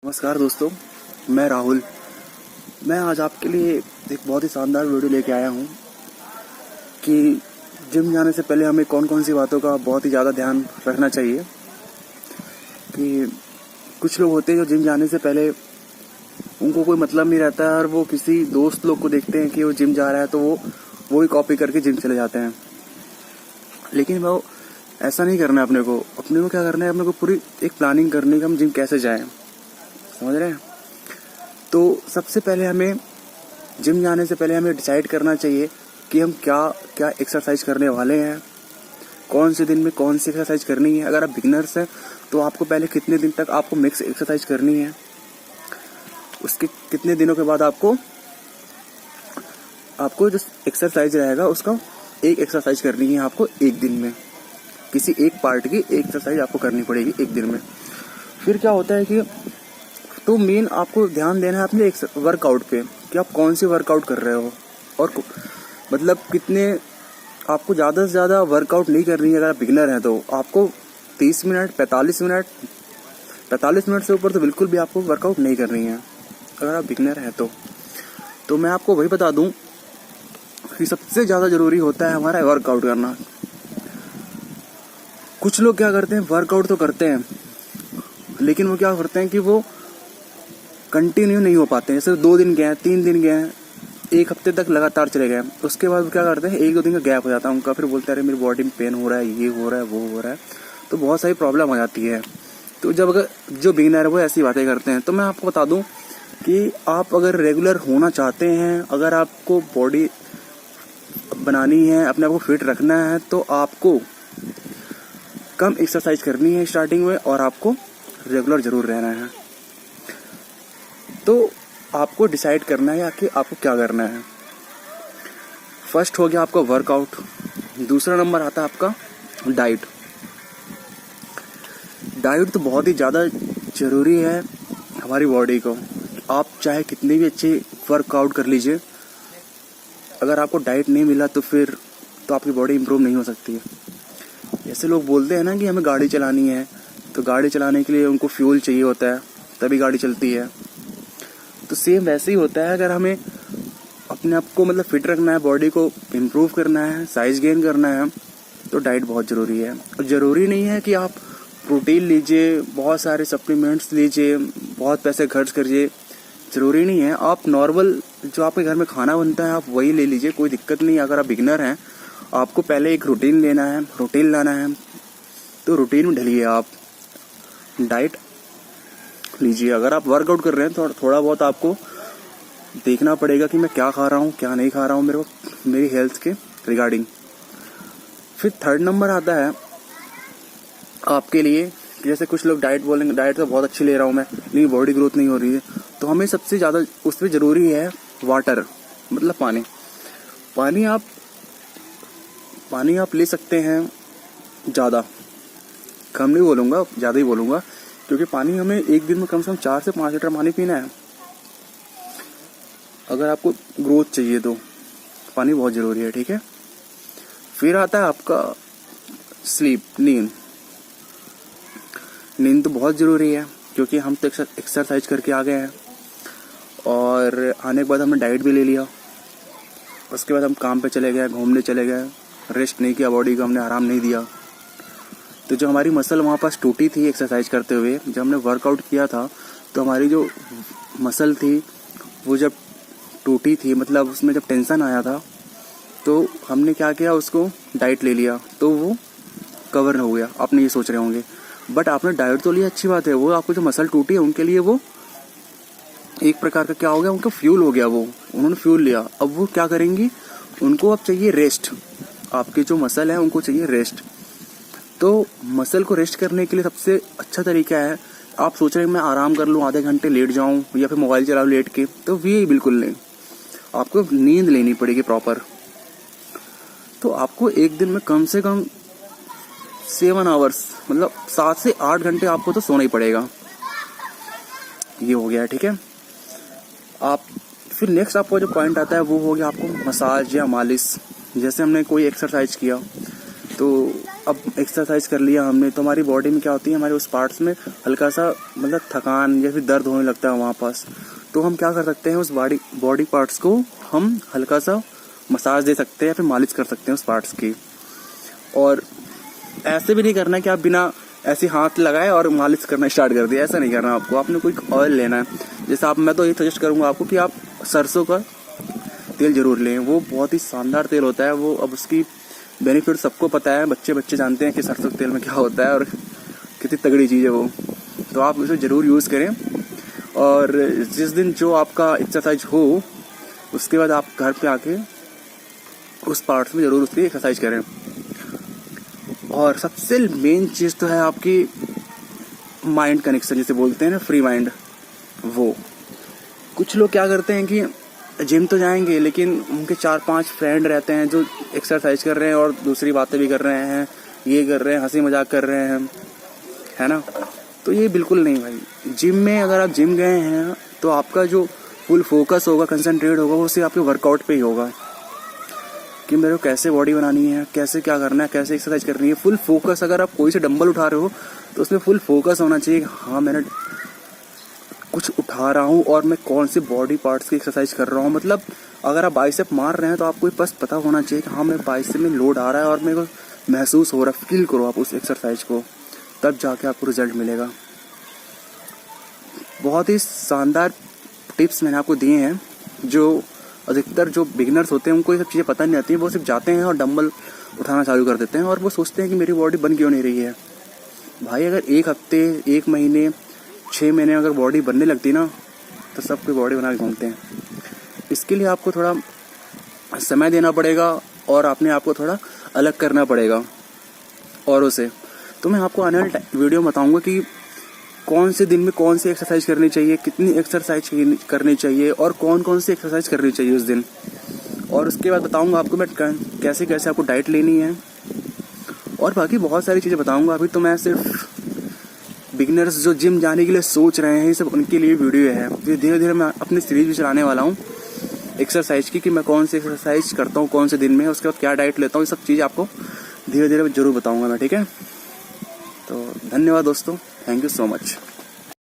नमस्कार दोस्तों, मैं राहुल। मैं आज आपके लिए एक बहुत ही शानदार वीडियो लेके आया हूँ कि जिम जाने से पहले हमें कौन कौन सी बातों का बहुत ही ज़्यादा ध्यान रखना चाहिए। कि कुछ लोग होते हैं जो जिम जाने से पहले उनको कोई मतलब नहीं रहता है और वो किसी दोस्त लोग को देखते हैं कि वो जिम जा रहा है तो वो ही कॉपी करके जिम चले जाते हैं। लेकिन वो ऐसा नहीं करना है। अपने को क्या करना है, अपने को पूरी एक प्लानिंग करनी है कि हम जिम कैसे जाएं। समझ रहे हैं? तो सबसे पहले हमें जिम जाने से पहले हमें डिसाइड करना चाहिए कि हम क्या क्या एक्सरसाइज करने वाले हैं, कौन से दिन में कौन सी एक्सरसाइज करनी है। अगर आप बिगिनर्स हैं तो आपको पहले कितने दिन तक आपको मिक्स एक्सरसाइज करनी है, उसके कितने दिनों के बाद आपको जो एक्सरसाइज रहेगा उसका एक एक्सरसाइज करनी है आपको एक दिन में। किसी एक पार्ट की एक एक्सरसाइज आपको करनी पड़ेगी एक दिन में। फिर क्या होता है कि तो मेन आपको ध्यान देना है अपने वर्कआउट पे कि आप कौन सी वर्कआउट कर रहे हो और मतलब कितने। आपको ज़्यादा से ज़्यादा वर्कआउट नहीं करनी है। अगर आप बिगिनर हैं तो आपको 30 मिनट 45 मिनट से ऊपर तो बिल्कुल भी आपको वर्कआउट नहीं करनी है अगर आप बिगिनर हैं तो मैं आपको वही बता दूं कि सबसे ज़्यादा ज़रूरी होता है हमारा वर्कआउट करना। कुछ लोग क्या करते हैं, वर्कआउट तो करते हैं लेकिन वो क्या करते हैं कि वो कंटिन्यू नहीं हो पाते हैं। सिर्फ 2 दिन गए, 3 दिन गए, 1 हफ्ते तक लगातार चले गए, उसके बाद वो क्या करते हैं 1-2 दिन का गैप हो जाता है उनका। फिर बोलते हैं अरे मेरी बॉडी में पेन हो रहा है, ये हो रहा है, वो हो रहा है, तो बहुत सारी प्रॉब्लम हो जाती है। तो जब अगर जो बिगिनर है वो ऐसी बातें करते हैं तो मैं आपको बता दूं कि आप अगर रेगुलर होना चाहते हैं, अगर आपको बॉडी बनानी है, अपने आप को फिट रखना है, तो आपको कम एक्सरसाइज करनी है स्टार्टिंग में और आपको रेगुलर जरूर रहना है। तो आपको डिसाइड करना है कि आपको क्या करना है। फर्स्ट हो गया आपका वर्कआउट। दूसरा नंबर आता है आपका डाइट। डाइट तो बहुत ही ज़्यादा ज़रूरी है हमारी बॉडी को। आप चाहे कितनी भी अच्छी वर्कआउट कर लीजिए, अगर आपको डाइट नहीं मिला तो फिर तो आपकी बॉडी इंप्रूव नहीं हो सकती है। जैसे लोग बोलते हैं ना कि हमें गाड़ी चलानी है, तो गाड़ी चलाने के लिए उनको फ्यूल चाहिए होता है तभी गाड़ी चलती है। तो सेम वैसे ही होता है, अगर हमें अपने आप को मतलब फिट रखना है, बॉडी को इम्प्रूव करना है, साइज गेन करना है, तो डाइट बहुत ज़रूरी है। और ज़रूरी नहीं है कि आप प्रोटीन लीजिए, बहुत सारे सप्लीमेंट्स लीजिए, बहुत पैसे खर्च करिए, ज़रूरी नहीं है। आप नॉर्मल जो आपके घर में खाना बनता है आप वही ले लीजिए, कोई दिक्कत नहीं है। अगर आप बिगिनर हैं, आपको पहले एक रूटीन लेना है, रूटीन लाना है, तो रूटीन में ढलिए आप। डाइट लीजिए। अगर आप वर्कआउट कर रहे हैं तो थोड़ा बहुत आपको देखना पड़ेगा कि मैं क्या खा रहा हूँ, क्या नहीं खा रहा हूँ मेरी हेल्थ के रिगार्डिंग। फिर थर्ड नंबर आता है आपके लिए, जैसे कुछ लोग डाइट बोलेंगे डाइट तो बहुत अच्छी ले रहा हूँ मैं, लेकिन बॉडी ग्रोथ नहीं हो रही है, तो हमें सबसे ज़्यादा उसमें ज़रूरी है वाटर, मतलब पानी। पानी आप ले सकते हैं ज़्यादा, कम नहीं बोलूँगा, ज़्यादा ही बोलूँगा, क्योंकि पानी हमें एक दिन में कम से कम 4 से 5 लीटर पानी पीना है। अगर आपको ग्रोथ चाहिए तो पानी बहुत ज़रूरी है, ठीक है। फिर आता है आपका स्लीप, नींद तो बहुत ज़रूरी है, क्योंकि हम तो एक्सरसाइज करके आ गए हैं और आने के बाद हमने डाइट भी ले लिया, उसके बाद हम काम पे चले गए, घूमने चले गए, रेस्ट नहीं किया, बॉडी को हमने आराम नहीं दिया, तो जो हमारी मसल वहाँ पास टूटी थी एक्सरसाइज करते हुए, जब हमने वर्कआउट किया था तो हमारी जो मसल थी वो जब टूटी थी, मतलब उसमें जब टेंशन आया था, तो हमने क्या किया, उसको डाइट ले लिया, तो वो कवर हो गया। आपने ये सोच रहे होंगे, बट आपने डाइट तो लिया, अच्छी बात है, वो आपको जो मसल टूटी है उनके लिए वो एक प्रकार का क्या हो गया, उनका फ्यूल हो गया, वो उन्होंने फ्यूल लिया। अब वो क्या करेंगी, उनको अब चाहिए रेस्ट। आपकी जो मसल है उनको चाहिए रेस्ट। तो मसल को रेस्ट करने के लिए सबसे अच्छा तरीका है, आप सोच रहे हैं मैं आराम कर लूँ, आधे घंटे लेट जाऊं या फिर मोबाइल चलाऊं लेट के, तो ये बिल्कुल नहीं। आपको नींद लेनी पड़ेगी प्रॉपर। तो आपको एक दिन में कम से कम 7 आवर्स, मतलब 7 से 8 घंटे आपको तो सोना ही पड़ेगा। ये हो गया, ठीक है। आप फिर नेक्स्ट आपको जो पॉइंट आता है वो हो गया आपको मसाज या मालिश। जैसे हमने कोई एक्सरसाइज किया तो अब एक्सरसाइज कर लिया हमने तो हमारी बॉडी में क्या होती है, हमारे उस पार्ट्स में हल्का सा मतलब थकान या फिर दर्द होने लगता है वहाँ पास। तो हम क्या कर सकते हैं, उस बॉडी पार्ट्स को हम हल्का सा मसाज दे सकते हैं या फिर मालिश कर सकते हैं उस पार्ट्स की। और ऐसे भी नहीं करना कि आप बिना ऐसे हाथ लगाए और मालिश करना स्टार्ट कर दिया, ऐसा नहीं करना आपको। आपने कोई ऑयल लेना है, जैसे मैं तो ये सजेस्ट करूँगा आपको कि आप सरसों का तेल जरूर लें। वो बहुत ही शानदार तेल होता है वो। अब उसकी बेनिफिट सबको पता है, बच्चे जानते हैं कि सरसों के तेल में क्या होता है और कितनी तगड़ी चीज़ है वो। तो आप उसे ज़रूर यूज़ करें। और जिस दिन जो आपका एक्सरसाइज हो उसके बाद आप घर पे आके उस पार्ट्स में ज़रूर उसकी एक्सरसाइज करें। और सबसे मेन चीज़ तो है आपकी माइंड कनेक्शन, जिसे बोलते हैं ना फ्री माइंड। वो कुछ लोग क्या करते हैं कि जिम तो जाएंगे लेकिन उनके 4-5 फ्रेंड रहते हैं जो एक्सरसाइज कर रहे हैं और दूसरी बातें भी कर रहे हैं, ये कर रहे हैं, हंसी मजाक कर रहे हैं, है ना। तो ये बिल्कुल नहीं भाई। जिम में अगर आप जिम गए हैं तो आपका जो फुल फोकस होगा, कंसंट्रेट होगा, वो सिर्फ आपके वर्कआउट पे ही होगा कि मेरे को कैसे बॉडी बनानी है, कैसे क्या करना है, कैसे एक्सरसाइज करनी है। Full focus. अगर आप कोई से डंबल उठा रहे हो तो उसमें फुल फोकस होना चाहिए कि हाँ मैंने कुछ उठा रहा हूँ और मैं कौन से बॉडी पार्ट्स की एक्सरसाइज कर रहा हूँ। मतलब अगर आप बाइसेप मार रहे हैं तो आपको बस पता होना चाहिए कि हाँ मेरे बाइसेप में लोड आ रहा है और मेरे को महसूस हो रहा है। फील करो आप उस एक्सरसाइज को, तब जाके आपको रिजल्ट मिलेगा। बहुत ही शानदार टिप्स मैंने आपको दिए हैं। जो अधिकतर जो बिगिनर्स होते हैं उनको ये सब चीज़ें पता नहीं आती हैं। वो सिर्फ जाते हैं और डंबल उठाना चालू कर देते हैं और वो सोचते हैं कि मेरी बॉडी बन क्यों नहीं रही है। भाई अगर 1 हफ्ते, 1 महीने, 6 महीने अगर बॉडी बनने लगती ना तो सब कोई बॉडी बना के घूमते हैं। इसके लिए आपको थोड़ा समय देना पड़ेगा और अपने आप को थोड़ा अलग करना पड़ेगा औरों से। तो मैं आपको आने वाले वीडियो में बताऊंगा कि कौन से दिन में कौन सी एक्सरसाइज करनी चाहिए, कितनी एक्सरसाइज करनी चाहिए और कौन कौन सी एक्सरसाइज करनी चाहिए उस दिन। और उसके बाद बताऊंगा आपको मैं कैसे कैसे आपको डाइट लेनी है और बाकी बहुत सारी चीज़ें बताऊंगा। अभी तो मैं सिर्फ बिगिनर्स जो जिम जाने के लिए सोच रहे हैं ये सब उनके लिए वीडियो है। धीरे धीरे मैं अपनी सीरीज भी चलाने वाला हूँ एक्सरसाइज की, कि मैं कौन सी एक्सरसाइज करता हूँ कौन से दिन में, उसके बाद क्या डाइट लेता हूँ, ये सब चीज़ आपको धीरे धीरे जरूर बताऊँगा मैं, ठीक है। तो धन्यवाद दोस्तों, थैंक यू सो मच।